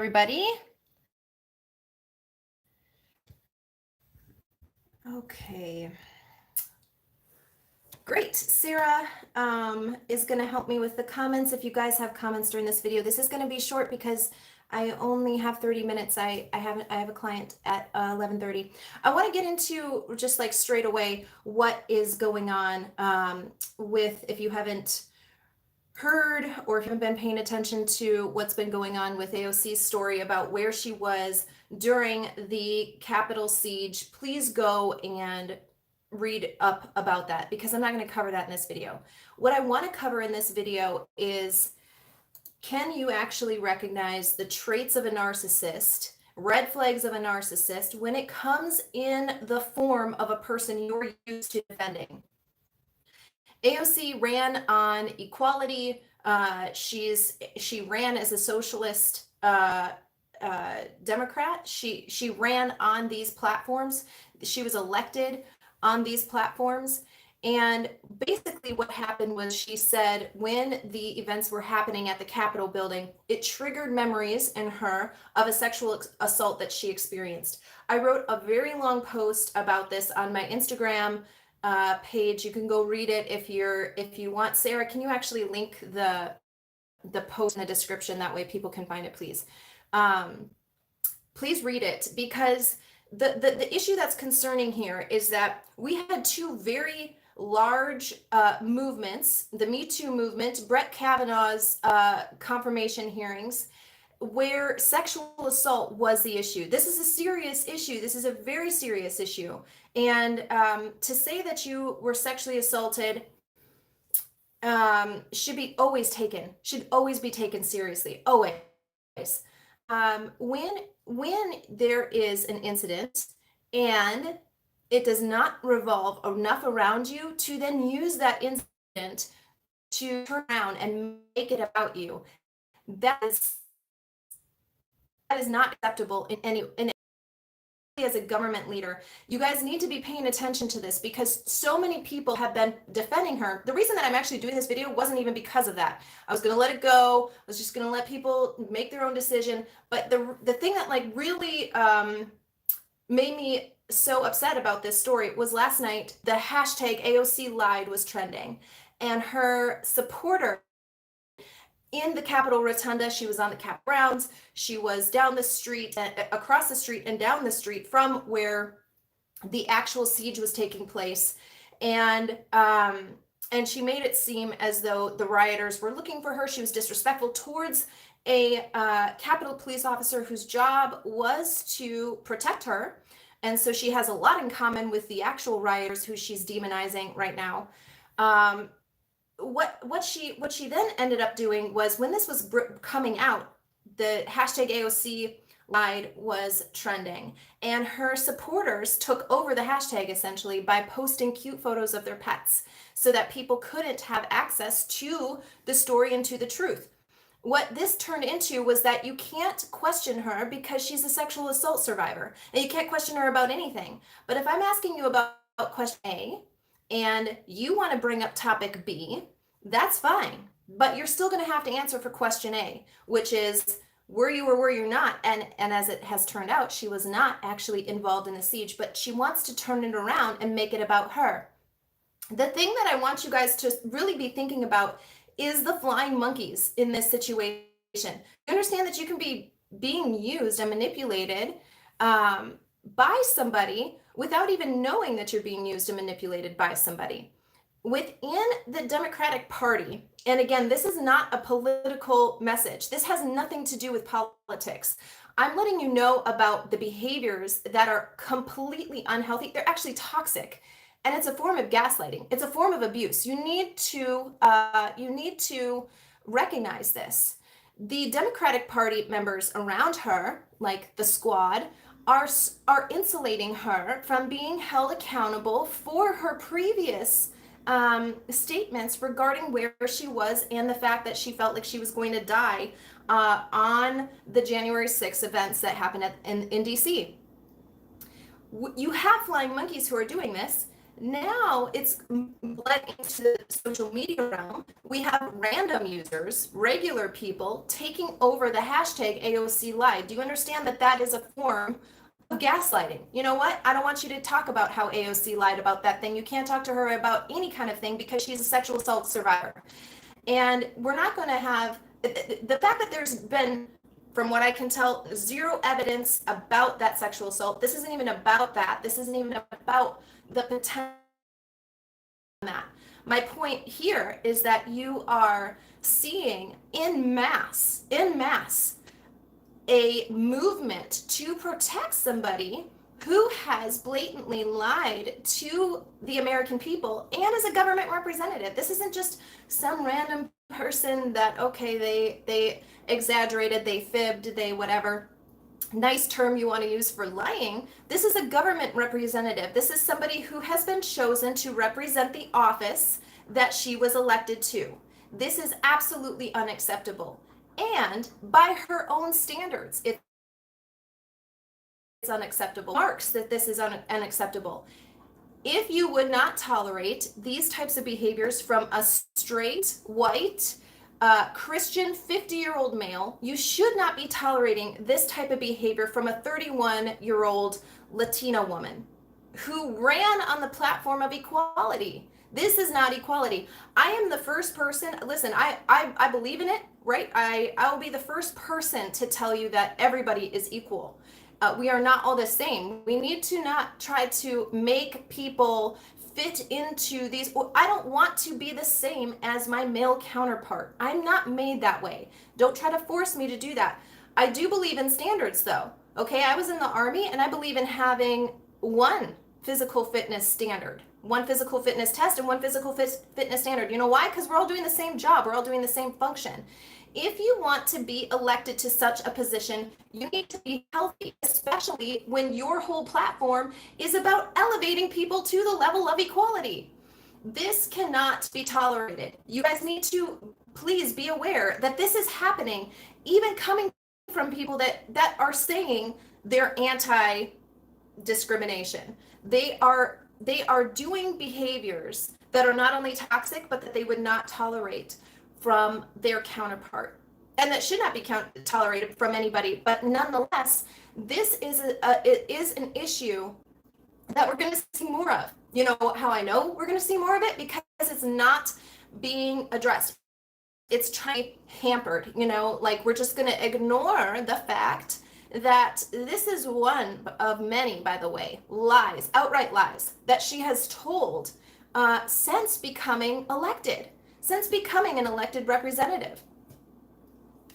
everybody. Okay. Great. Sarah is going to help me with the comments. If you guys have comments during this video, this is going to be short because I only have 30 minutes. I have a client at 11:30. I want to get into just like straight away what is going on with, if you haven't heard or if you haven't been paying attention to what's been going on with AOC's story about where she was during the Capitol siege, please go and read up about that because I'm not going to cover that in this video. What I want to cover in this video is, can you actually recognize the traits of a narcissist, red flags of a narcissist, when it comes in the form of a person you're used to defending? AOC ran on equality. She ran as a socialist Democrat. She ran on these platforms. She was elected on these platforms. And basically what happened was, she said when the events were happening at the Capitol building, it triggered memories in her of a sexual assault that she experienced. I wrote a very long post about this on my Instagram page. You can go read it if you want. Sarah, can you actually link the post in the description? That way people can find it, please. Please read it, because the issue that's concerning here is that we had two very large movements, the Me Too movement, Brett Kavanaugh's confirmation hearings, where sexual assault was the issue. This is a serious issue. This is a very serious issue. And to say that you were sexually assaulted should always be taken seriously, always. When there is an incident and it does not revolve enough around you to then use that incident to turn around and make it about you, that is not acceptable as a government leader. You guys need to be paying attention to this, because so many people have been defending her. The reason that I'm actually doing this video wasn't even because of that. I was going to let it go. I was just going to let people make their own decision. But the thing that like really made me so upset about this story was last night, the hashtag AOC lied was trending, and her supporter in the Capitol Rotunda, she was on the Cap grounds, she was down the street, across the street and down the street from where the actual siege was taking place, and she made it seem as though the rioters were looking for her. She was disrespectful towards a Capitol police officer whose job was to protect her, and so she has a lot in common with the actual rioters who she's demonizing right now. What she then ended up doing was, when this was coming out, the hashtag AOC lied was trending, and her supporters took over the hashtag essentially by posting cute photos of their pets so that people couldn't have access to the story and to the truth. What this turned into was that you can't question her because she's a sexual assault survivor, and you can't question her about anything. But if I'm asking you about question A and you want to bring up topic B, that's fine. But you're still going to have to answer for question A, which is, were you or were you not? And as it has turned out, she was not actually involved in the siege, but she wants to turn it around and make it about her. The thing that I want you guys to really be thinking about is the flying monkeys in this situation. You understand that you can be being used and manipulated by somebody without even knowing that you're being used and manipulated by somebody. Within the Democratic Party, and again, this is not a political message. This has nothing to do with politics. I'm letting you know about the behaviors that are completely unhealthy. They're actually toxic. And it's a form of gaslighting. It's a form of abuse. You need to recognize this. The Democratic Party members around her, like the squad, are insulating her from being held accountable for her previous statements regarding where she was and the fact that she felt like she was going to die on the January 6th events that happened in DC. You have flying monkeys who are doing this. Now it's bled into the social media realm. We have random users, regular people, taking over the hashtag AOC lied. Do you understand that that is a form of gaslighting? You know what? I don't want you to talk about how AOC lied about that thing. You can't talk to her about any kind of thing because she's a sexual assault survivor. And we're not going to have the fact that there's been, from what I can tell, zero evidence about that sexual assault. This isn't even about that. This isn't even about the potential. That. My point here is that you are seeing in mass, a movement to protect somebody who has blatantly lied to the American people and as a government representative. This isn't just some random person that, okay, they exaggerated, they fibbed, they whatever nice term you want to use for lying. This is a government representative. This is somebody who has been chosen to represent the office that she was elected to. This is absolutely unacceptable. And by her own standards, it's unacceptable. Marks that this is unacceptable. If you would not tolerate these types of behaviors from a straight, white, Christian 50-year-old male, you should not be tolerating this type of behavior from a 31-year-old Latina woman who ran on the platform of equality. This is not equality. I am the first person, listen, I believe in it, right? I will be the first person to tell you that everybody is equal. We are not all the same. We need to not try to make people fit into these. I don't want to be the same as my male counterpart. I'm not made that way. Don't try to force me to do that. I do believe in standards though. Okay, I was in the Army and I believe in having one physical fitness standard, one physical fitness test and one physical fitness standard. You know why? Because we're all doing the same job. We're all doing the same function. If you want to be elected to such a position, you need to be healthy, especially when your whole platform is about elevating people to the level of equality. This cannot be tolerated. You guys need to please be aware that this is happening, even coming from people that are saying they're anti-discrimination. They are doing behaviors that are not only toxic, but that they would not tolerate from their counterpart, and that should not be tolerated from anybody. But nonetheless, this is it is an issue that we're going to see more of. You know how I know we're going to see more of it? Because it's not being addressed. It's trying to be hampered. You know, like we're just going to ignore the fact that this is one of many, by the way, lies, outright lies that she has told since becoming elected. Since becoming an elected representative.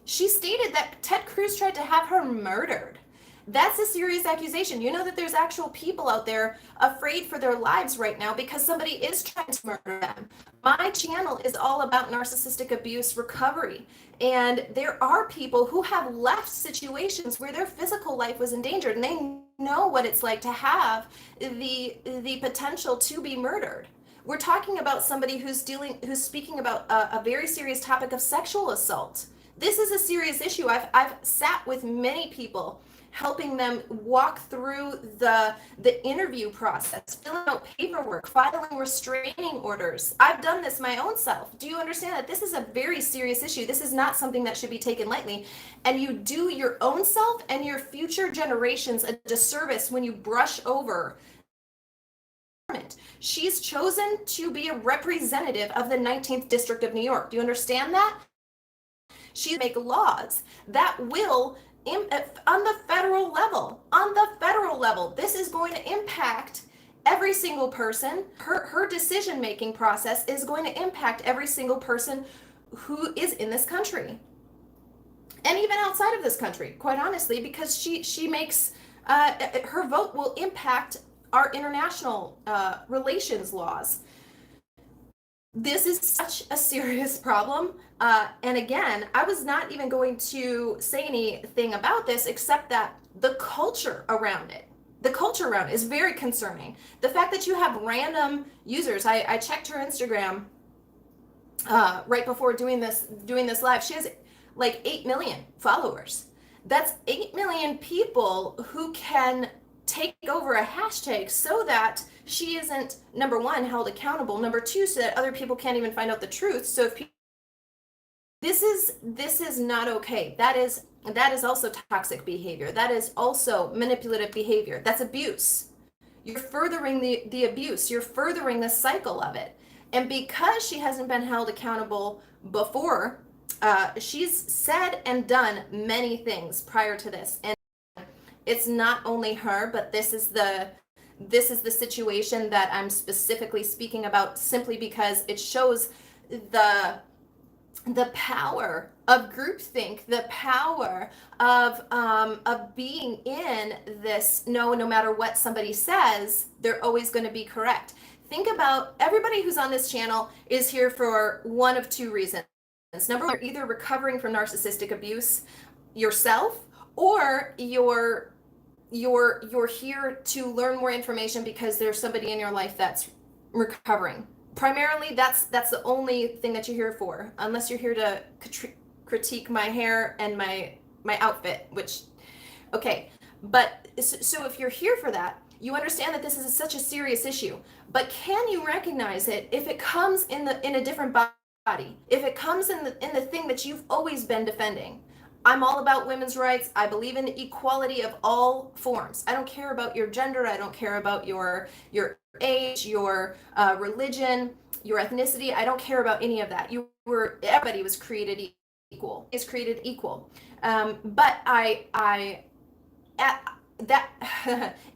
She stated that Ted Cruz tried to have her murdered. That's a serious accusation. You know that there's actual people out there afraid for their lives right now because somebody is trying to murder them. My channel is all about narcissistic abuse recovery. And there are people who have left situations where their physical life was endangered and they know what it's like to have the potential to be murdered. We're talking about somebody who's speaking about a very serious topic of sexual assault. This is a serious issue. I've sat with many people, helping them walk through the interview process, filling out paperwork, filing restraining orders. I've done this my own self. Do you understand that this is a very serious issue? This is not something that should be taken lightly. And you do your own self and your future generations a disservice when you brush over. She's chosen to be a representative of the 19th District of New York. Do you understand that? She make laws that will, on the federal level, this is going to impact every single person. Her decision-making process is going to impact every single person who is in this country. And even outside of this country, quite honestly, because she makes, her vote will impact our international relations laws. This is such a serious problem. And again, I was not even going to say anything about this except that the culture around it is very concerning. The fact that you have random users, I checked her Instagram right before doing this live. She has like 8 million followers. That's 8 million people who can take over a hashtag so that she isn't, number one, held accountable, number two, so that other people can't even find out the truth. So if this is not okay. That is also toxic behavior. That is also manipulative behavior. That's abuse. You're furthering the abuse. You're furthering the cycle of it. And because she hasn't been held accountable before, she's said and done many things prior to this. And it's not only her, but this is the situation that I'm specifically speaking about, simply because it shows the power of groupthink, the power of being in this, no matter what somebody says, they're always going to be correct. Think about everybody who's on this channel is here for one of two reasons. Number one, you're either recovering from narcissistic abuse yourself, or you're here to learn more information because there's somebody in your life that's recovering. Primarily, that's the only thing that you're here for, unless you're here to critique my hair and my outfit, which, okay. But so if you're here for that, you understand that this is such a serious issue. But can you recognize it if it comes in a different body? If it comes in the thing that you've always been defending? I'm all about women's rights. I believe in equality of all forms. I don't care about your gender. I don't care about your age, your religion, your ethnicity. I don't care about any of that. Everybody was created equal. Is created equal. But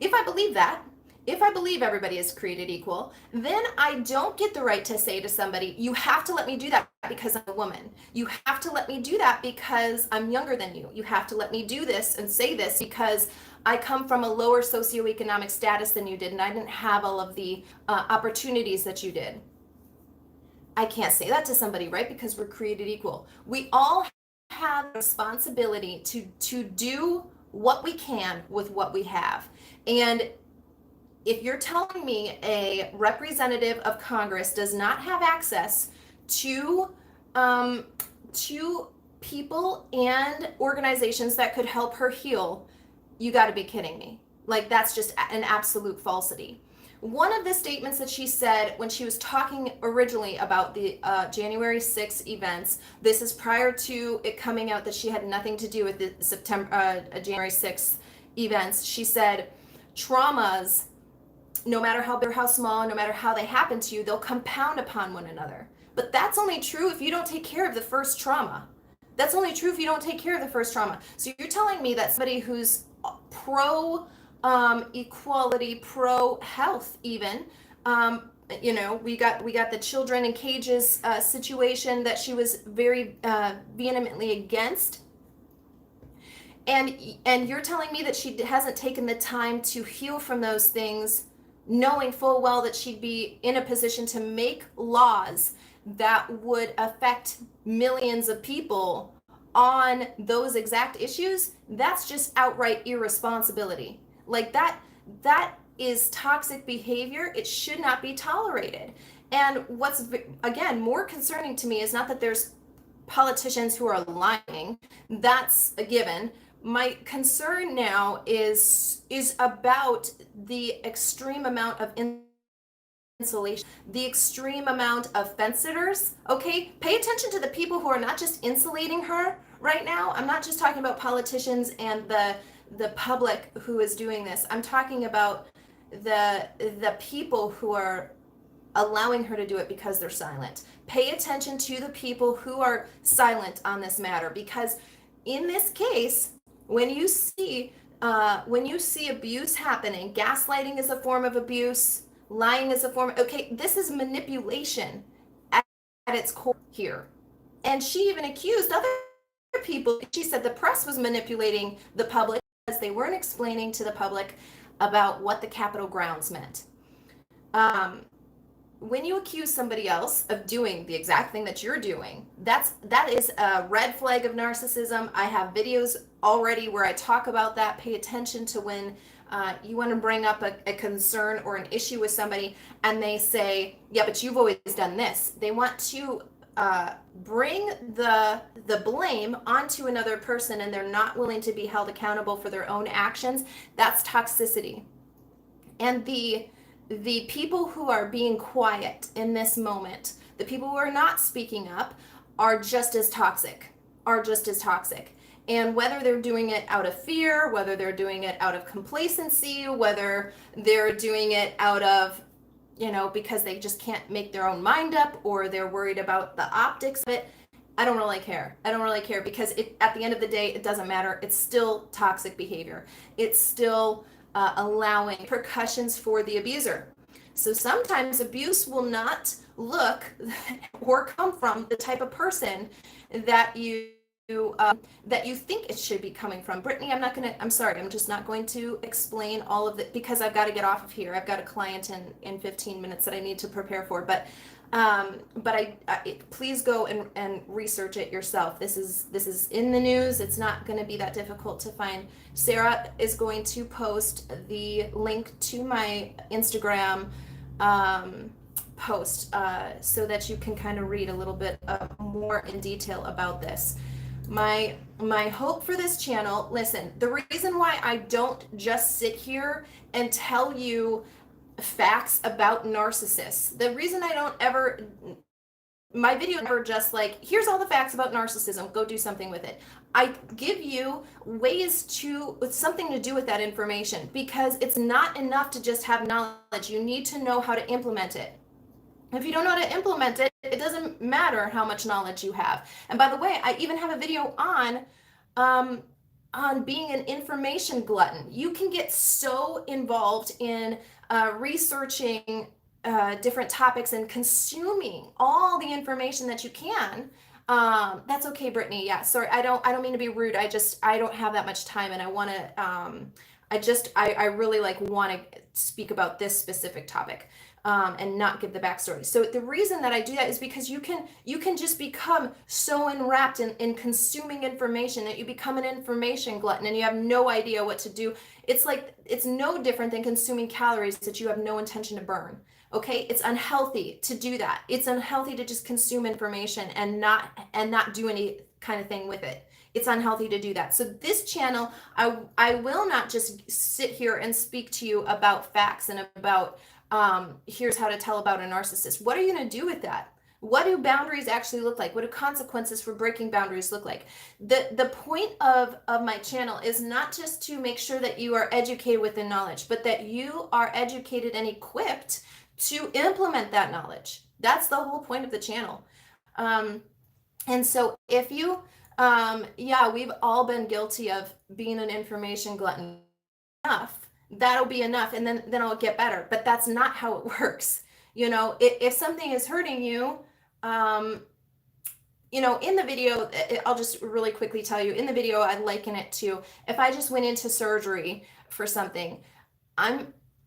if I believe that, if I believe everybody is created equal, then I don't get the right to say to somebody, you have to let me do that because I'm a woman. You have to let me do that because I'm younger than you. You have to let me do this and say this because I come from a lower socioeconomic status than you did, and I didn't have all of the opportunities that you did. I can't say that to somebody, right? Because we're created equal. We all have a responsibility to do what we can with what we have. And if you're telling me a representative of Congress does not have access to people and organizations that could help her heal, you got to be kidding me. Like, that's just an absolute falsity. One of the statements that she said when she was talking originally about the January 6th events, this is prior to it coming out that she had nothing to do with the January 6th events. She said, traumas, no matter how big or how small, no matter how they happen to you, they'll compound upon one another. But that's only true if you don't take care of the first trauma. That's only true if you don't take care of the first trauma. So you're telling me that somebody who's pro equality, pro health even, we got the children in cages situation that she was very vehemently against. And you're telling me that she hasn't taken the time to heal from those things, knowing full well that she'd be in a position to make laws that would affect millions of people on those exact issues. That's just outright irresponsibility. Like, that is toxic behavior. It should not be tolerated. And what's, again, more concerning to me is not that there's politicians who are lying. That's a given. My concern now is about the extreme amount of insulation, the extreme amount of fence sitters. Okay, pay attention to the people who are not just insulating her right now. I'm not just talking about politicians and the public who is doing this. I'm talking about the people who are allowing her to do it because they're silent. Pay attention to the people who are silent on this matter, because in this case, when you see abuse happening, gaslighting is a form of abuse, lying is a form of, okay, this is manipulation at its core here. And she even accused other people. She said the press was manipulating the public because they weren't explaining to the public about what the Capitol grounds meant. When you accuse somebody else of doing the exact thing that you're doing, that is a red flag of narcissism. I have videos already where I talk about that. Pay attention to when you want to bring up a concern or an issue with somebody and they say, yeah, but you've always done this. They want to bring the blame onto another person, and they're not willing to be held accountable for their own actions. That's toxicity. And the the people who are being quiet in this moment, the people who are not speaking up, are just as toxic, are just as toxic. And whether they're doing it out of fear, whether they're doing it out of complacency, whether they're doing it out of, because they just can't make their own mind up, or they're worried about the optics of it, I don't really care. I don't really care, because at the end of the day, it doesn't matter. It's still toxic behavior. It's still allowing repercussions for the abuser. So sometimes abuse will not look or come from the type of person that you think it should be coming from. Brittany, I'm sorry, I'm just not going to explain all of it, because I've got to get off of here. I've got a client in 15 minutes that I need to prepare for. But please go and research it yourself. This is in the news. It's not going to be that difficult to find. Sarah is going to post the link to my Instagram post so that you can kind of read a little bit more in detail about this. My hope for this channel, listen, the reason why I don't just sit here and tell you facts about narcissists, the reason I don't ever, my video never just like, here's all the facts about narcissism, go do something with it. I give you ways with something to do with that information, because it's not enough to just have knowledge. You need to know how to implement it. If you don't know how to implement it, it doesn't matter how much knowledge you have. And by the way, I even have a video on being an information glutton. You can get so involved in researching different topics and consuming all the information that you can. That's okay, Brittany. Yeah, sorry, I don't mean to be rude. I don't have that much time, and I want to. I really want to speak about this specific topic. And not give the backstory. So the reason that I do that is because you can just become so enwrapped in consuming information that you become an information glutton, and you have no idea what to do. It's no different than consuming calories that you have no intention to burn. Okay, it's unhealthy to do that. It's unhealthy to just consume information and not do any kind of thing with it. It's unhealthy to do that. So this channel, I will not just sit here and speak to you about facts and about here's how to tell about a narcissist. What are you going to do with that? What do boundaries actually look like? What do consequences for breaking boundaries look like? The point of my channel is not just to make sure that you are educated with the knowledge, but that you are educated and equipped to implement that knowledge. That's the whole point of the channel. And so if you, we've all been guilty of being an information glutton. Enough. That'll be enough, and then I'll get better. But that's not how it works. If something is hurting you, in the video, I'll just really quickly tell you, in the video, I liken it to if I just went into surgery for something,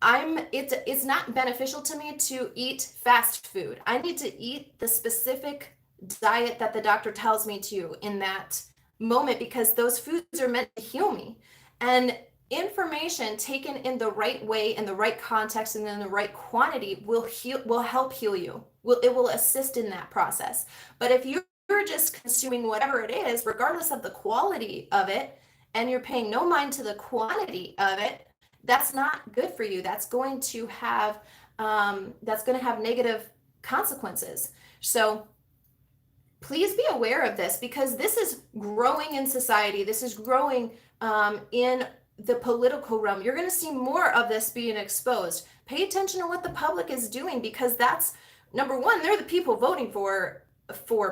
it's not beneficial to me to eat fast food. I need to eat the specific diet that the doctor tells me to in that moment, because those foods are meant to heal me. And information taken in the right way, in the right context, and in the right quantity will help heal you. It will assist in that process. But if you're just consuming whatever it is, regardless of the quality of it, and you're paying no mind to the quantity of it, that's not good for you. That's going to have negative consequences. So please be aware of this, because this is growing in society. This is growing in the political realm. You're going to see more of this being exposed. Pay attention to what the public is doing, because that's number one. They're the people voting for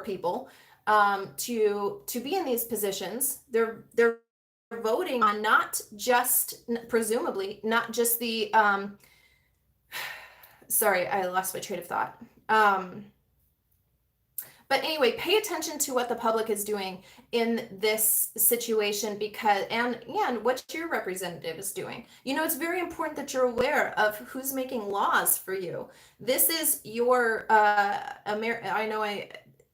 people to be in these positions. They're voting on not just, presumably, not just the sorry, I lost my train of thought. But anyway, pay attention to what the public is doing in this situation, because and what your representative is doing. It's very important that you're aware of who's making laws for you. This is your I know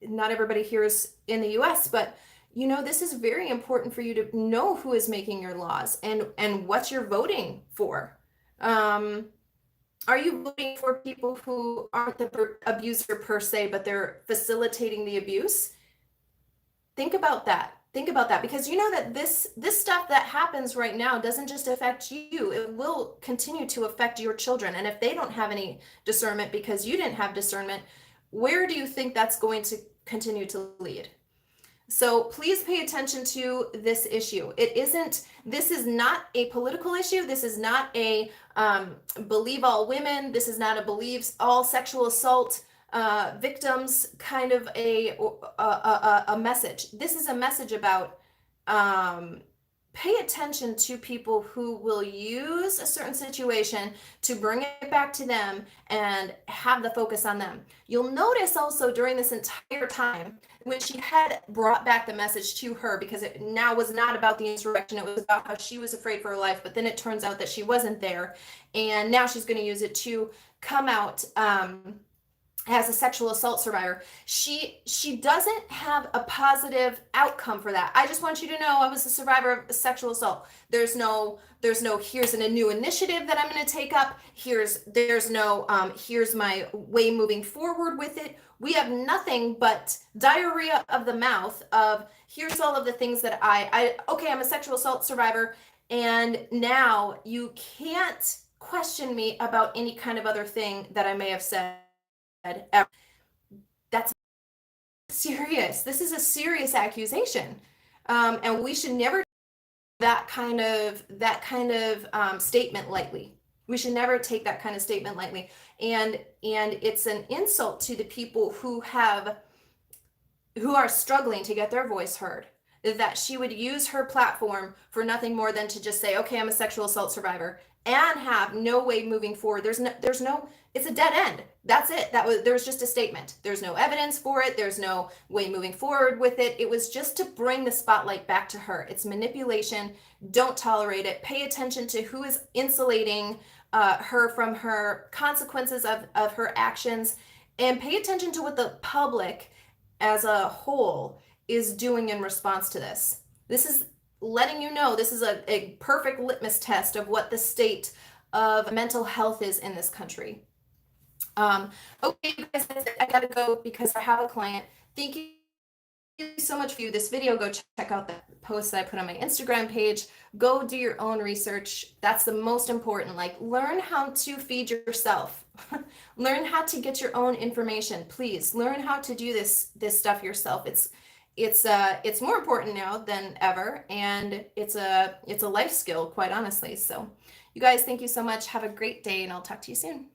not everybody here is in the US, but this is very important for you to know who is making your laws and what you're voting for. Are you voting for people who aren't the abuser per se, but they're facilitating the abuse? Think about that. Think about that, because you know that this stuff that happens right now doesn't just affect you. It will continue to affect your children. And if they don't have any discernment because you didn't have discernment, where do you think that's going to continue to lead? So please pay attention to this issue. This is not a political issue. This is not a believe all women. This is not a believe all sexual assault victims kind of a message. This is a message about pay attention to people who will use a certain situation to bring it back to them and have the focus on them. You'll notice also during this entire time, when she had brought back the message to her, because it now was not about the insurrection, it was about how she was afraid for her life, but then it turns out that she wasn't there, and now she's going to use it to come out as a sexual assault survivor. She doesn't have a positive outcome for that. I just want you to know I was a survivor of sexual assault. There's no here's a new initiative that I'm going to take up. There's no here's my way moving forward with it. We have nothing but diarrhea of the mouth of here's all of the things that I'm a sexual assault survivor, and now you can't question me about any kind of other thing that I may have said ever. That's serious. This is a serious accusation, and we should never that kind of statement lightly. We should never take that kind of statement lightly, and it's an insult to the people who are struggling to get their voice heard, that she would use her platform for nothing more than to just say, okay, I'm a sexual assault survivor, and have no way moving forward. There's no it's a dead end. That's it. There was just a statement. There's no evidence for it. There's no way moving forward with it. It was just to bring the spotlight back to her. It's manipulation. Don't tolerate it. Pay attention to who is insulating her from her consequences of her actions, and pay attention to what the public as a whole is doing in response to this. This is letting you know this is a perfect litmus test of what the state of mental health is in this country. Okay, you guys, I gotta go because I have a client. Thank you so much for viewing this video. Go check out the post that I put on my Instagram page. Go do your own research. That's the most important. Like, learn how to feed yourself. Learn how to get your own information. Please learn how to do this stuff yourself. It's more important now than ever, and it's a life skill, quite honestly. So you guys, thank you so much. Have a great day, and I'll talk to you soon.